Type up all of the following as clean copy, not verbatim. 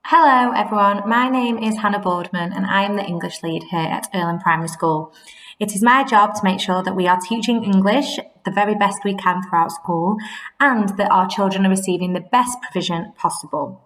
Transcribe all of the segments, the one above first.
Hello everyone, my name is Hannah Boardman and I am the English lead here at Irlam Primary School. It is my job to make sure that we are teaching English the very best we can throughout school and that our children are receiving the best provision possible.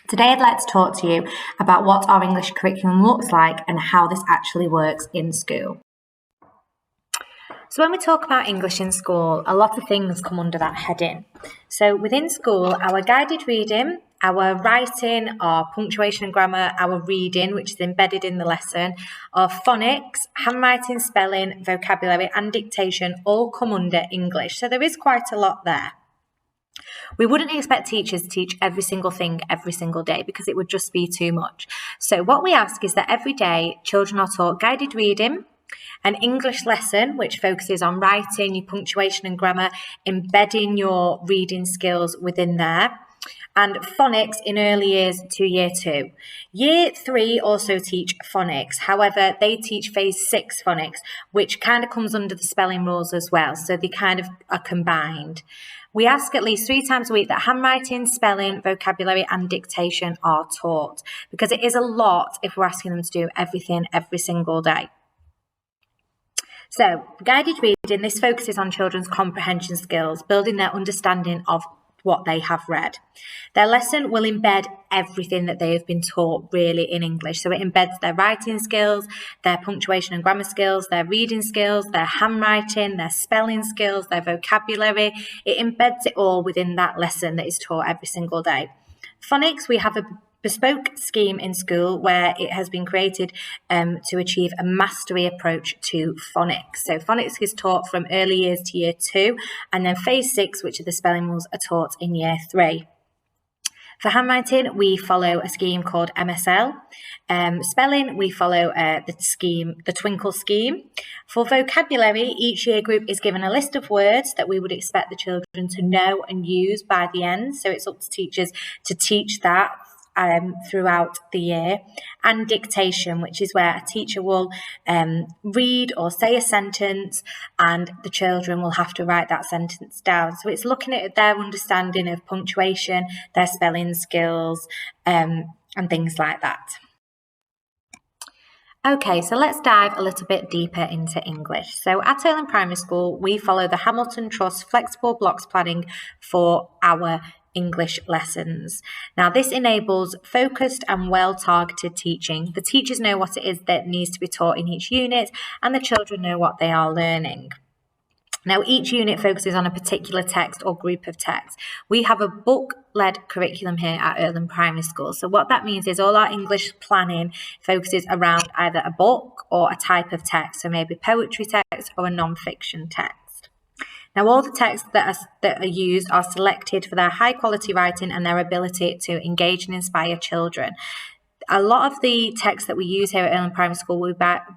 Today I'd like to talk to you about what our English curriculum looks like and how this actually works in school. So when we talk about English in school, a lot of things come under that heading. So within school, our guided reading, our writing, our punctuation and grammar, our reading, which is embedded in the lesson, our phonics, handwriting, spelling, vocabulary and dictation all come under English. So there is quite a lot there. We wouldn't expect teachers to teach every single thing every single day because it would just be too much. So what we ask is that every day children are taught guided reading, an English lesson which focuses on writing, your punctuation and grammar, embedding your reading skills within there, and phonics in early years to year 2. Year 3 also teach phonics. However, they teach phase 6 phonics, which kind of comes under the spelling rules as well. So they kind of are combined. We ask at least 3 times a week that handwriting, spelling, vocabulary and dictation are taught because it is a lot if we're asking them to do everything every single day. So, guided reading, this focuses on children's comprehension skills, building their understanding of what they have read. Their lesson will embed everything that they have been taught really in English. So it embeds their writing skills, their punctuation and grammar skills, their reading skills, their handwriting, their spelling skills, their vocabulary. It embeds it all within that lesson that is taught every single day. Phonics, we have a bespoke scheme in school where it has been created to achieve a mastery approach to phonics. So phonics is taught from early years to year 2, and then phase 6, which are the spelling rules, are taught in year 3. For handwriting, we follow a scheme called MSL. Spelling, we follow the Twinkle scheme. For vocabulary, each year group is given a list of words that we would expect the children to know and use by the end. So it's up to teachers to teach that throughout the year, and dictation, which is where a teacher will read or say a sentence and the children will have to write that sentence down. So it's looking at their understanding of punctuation, their spelling skills and things like that. Okay, so let's dive a little bit deeper into English. So at Irlam Primary School, we follow the Hamilton Trust Flexible Blocks Planning for our English lessons. Now, this enables focused and well-targeted teaching. The teachers know what it is that needs to be taught in each unit, and the children know what they are learning. Now, each unit focuses on a particular text or group of texts. We have a book-led curriculum here at Irlam Primary School. So what that means is all our English planning focuses around either a book or a type of text, so maybe poetry text or a non-fiction text. Now, all the texts that are used are selected for their high-quality writing and their ability to engage and inspire children. A lot of the texts that we use here at Irlam Primary School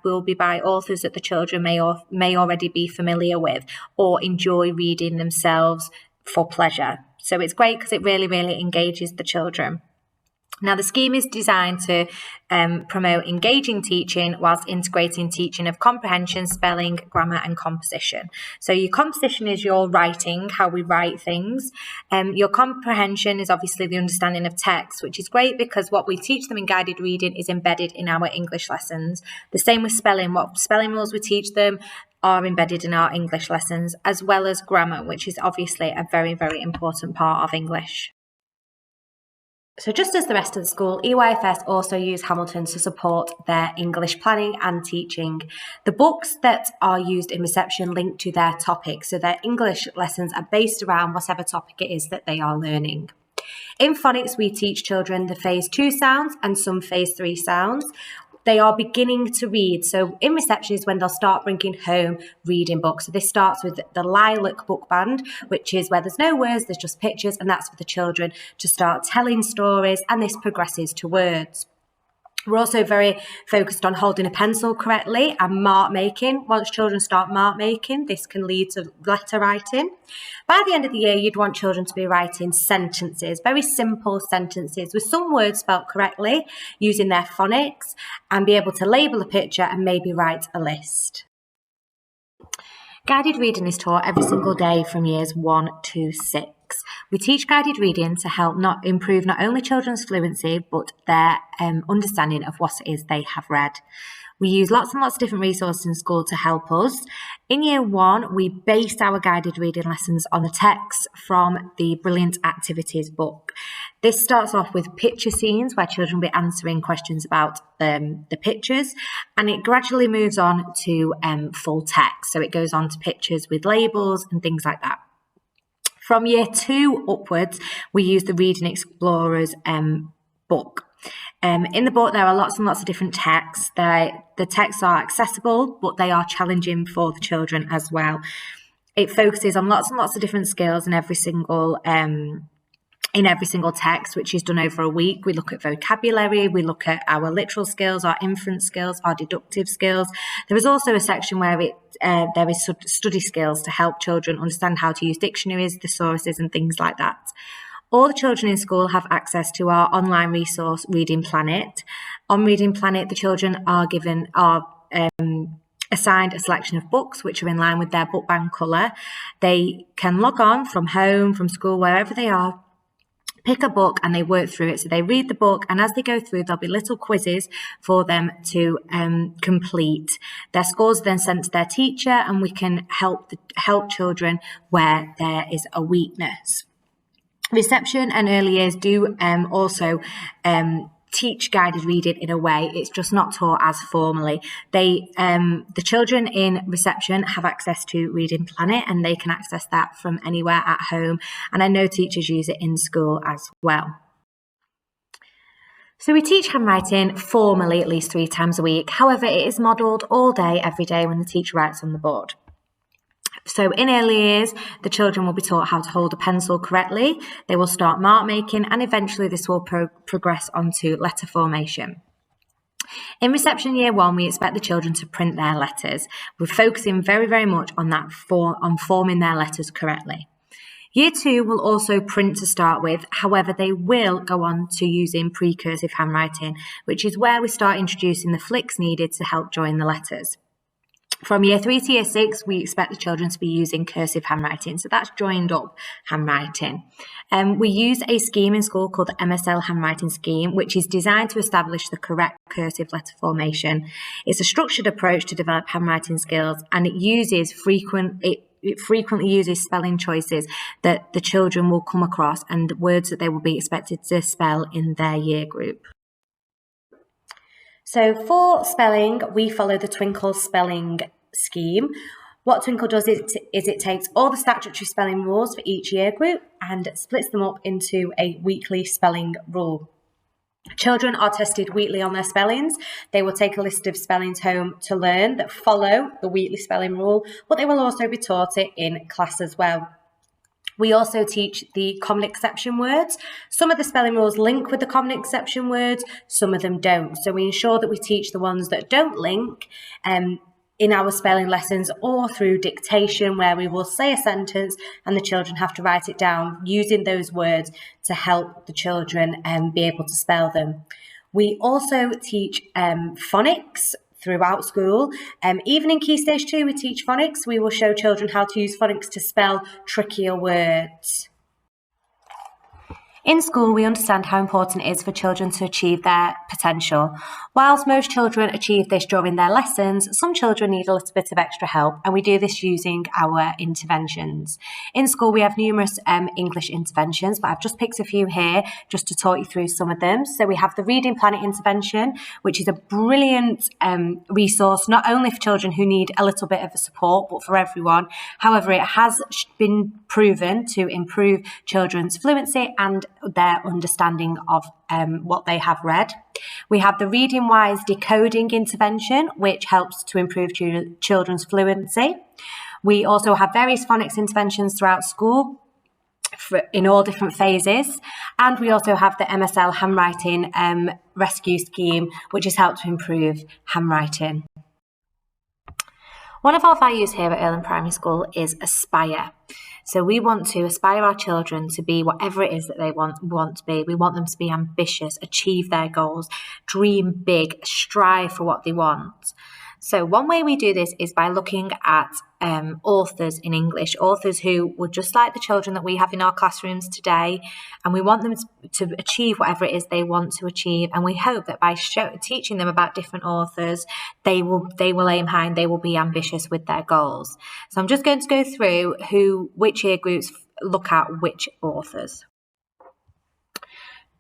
will be by authors that the children may already be familiar with or enjoy reading themselves for pleasure. So it's great because it really, really engages the children. Now, the scheme is designed to promote engaging teaching whilst integrating teaching of comprehension, spelling, grammar and composition. So your composition is your writing, how we write things. Your comprehension is obviously the understanding of text, which is great because what we teach them in guided reading is embedded in our English lessons. The same with spelling. What spelling rules we teach them are embedded in our English lessons, as well as grammar, which is obviously a very, very important part of English. So just as the rest of the school, EYFS also use Hamilton to support their English planning and teaching. The books that are used in reception link to their topic, so their English lessons are based around whatever topic it is that they are learning. In phonics, we teach children the phase 2 sounds and some phase 3 sounds. They are beginning to read. So in reception is when they'll start bringing home reading books. So this starts with the Lilac Book Band, which is where there's no words, there's just pictures, and that's for the children to start telling stories, and this progresses to words. We're also very focused on holding a pencil correctly and mark making. Once children start mark making, this can lead to letter writing. By the end of the year, you'd want children to be writing sentences, very simple sentences with some words spelt correctly using their phonics, and be able to label a picture and maybe write a list. Guided reading is taught every single day from years 1 to 6. 6, we teach guided reading to help improve not only children's fluency, but their understanding of what it is they have read. We use lots and lots of different resources in school to help us. In Year 1, we based our guided reading lessons on the text from the Brilliant Activities book. This starts off with picture scenes where children will be answering questions about the pictures, and it gradually moves on to full text. So it goes on to pictures with labels and things like that. From Year 2 upwards, we use the Reading Explorers book. In the book, there are lots and lots of different texts. The texts are accessible, but they are challenging for the children as well. It focuses on lots and lots of different skills in every single text, which is done over a week. We look at vocabulary, we look at our literal skills, our inference skills, our deductive skills. There is also a section where there is study skills to help children understand how to use dictionaries, thesauruses, and things like that. All the children in school have access to our online resource, Reading Planet. On Reading Planet, the children are assigned a selection of books which are in line with their book band colour. They can log on from home, from school, wherever they are, pick a book and they work through it. So they read the book, and as they go through, there'll be little quizzes for them to complete. Their scores are then sent to their teacher, and we can help children where there is a weakness. Reception and early years do also teach guided reading in a way. It's just not taught as formally. The children in reception have access to Reading Planet, and they can access that from anywhere at home. And I know teachers use it in school as well. So we teach handwriting formally at least 3 times a week. However, it is modelled all day, every day when the teacher writes on the board. So in early years, the children will be taught how to hold a pencil correctly. They will start mark making, and eventually this will progress onto letter formation. In reception Year 1, we expect the children to print their letters. We're focusing very, very much on on forming their letters correctly. Year 2 will also print to start with. However, they will go on to using pre-cursive handwriting, which is where we start introducing the flicks needed to help join the letters. From Year 3 to Year 6, we expect the children to be using cursive handwriting. So that's joined up handwriting. We use a scheme in school called the MSL handwriting scheme, which is designed to establish the correct cursive letter formation. It's a structured approach to develop handwriting skills, and it frequently uses spelling choices that the children will come across and words that they will be expected to spell in their year group. So for spelling, we follow the Twinkle spelling scheme. What Twinkle does is it takes all the statutory spelling rules for each year group and splits them up into a weekly spelling rule. Children are tested weekly on their spellings. They will take a list of spellings home to learn that follow the weekly spelling rule, but they will also be taught it in class as well. We also teach the common exception words. Some of the spelling rules link with the common exception words, some of them don't. So we ensure that we teach the ones that don't link in our spelling lessons, or through dictation, where we will say a sentence and the children have to write it down using those words to help the children be able to spell them. We also teach phonics throughout school. Even in Key Stage 2, we teach phonics. We will show children how to use phonics to spell trickier words. In school, we understand how important it is for children to achieve their potential. Whilst most children achieve this during their lessons, some children need a little bit of extra help, and we do this using our interventions. In school, we have numerous English interventions, but I've just picked a few here just to talk you through some of them. So we have the Reading Planet intervention, which is a brilliant resource, not only for children who need a little bit of support, but for everyone. However, it has been proven to improve children's fluency and their understanding of what they have read. We have the Reading Wise decoding intervention, which helps to improve children's fluency. We also have various phonics interventions throughout school in all different phases. And we also have the MSL handwriting rescue scheme, which has helped to improve handwriting. One of our values here at Irlam Primary School is aspire. So we want to aspire our children to be whatever it is that they want to be. We want them to be ambitious, achieve their goals, dream big, strive for what they want. So one way we do this is by looking at authors in English, authors who were just like the children that we have in our classrooms today, and we want them to achieve whatever it is they want to achieve. And we hope that by teaching them about different authors, they will aim high and they will be ambitious with their goals. So I'm just going to go through which year groups look at which authors.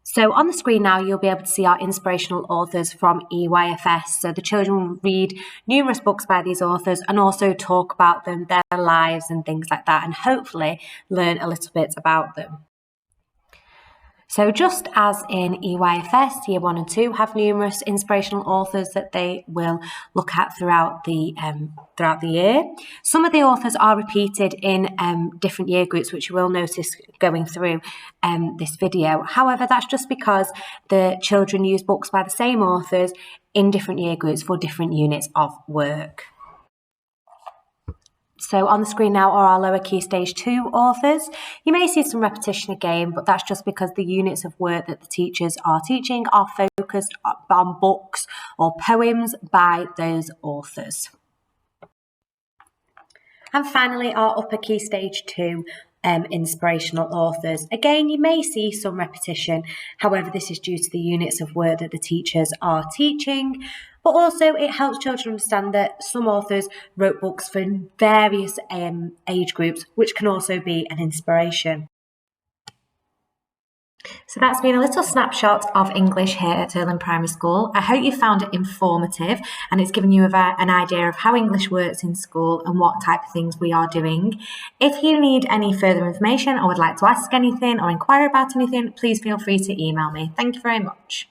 So on the screen now, you'll be able to see our inspirational authors from EYFS. So the children will read numerous books by these authors and also talk about them, their lives and things like that, and hopefully learn a little bit about them. So just as in EYFS, Year 1 and 2 have numerous inspirational authors that they will look at throughout the year. Some of the authors are repeated in different year groups, which you will notice going through this video. However, that's just because the children use books by the same authors in different year groups for different units of work. So on the screen now are our lower key stage 2 authors. You may see some repetition again, but that's just because the units of work that the teachers are teaching are focused on books or poems by those authors. And finally, our upper key stage 2 inspirational authors. Again, you may see some repetition. However, this is due to the units of work that the teachers are teaching. But also it helps children understand that some authors wrote books for various age groups, which can also be an inspiration. So that's been a little snapshot of English here at Irlam Primary School. I hope you found it informative and it's given you an idea of how English works in school and what type of things we are doing. If you need any further information or would like to ask anything or inquire about anything, please feel free to email me. Thank you very much.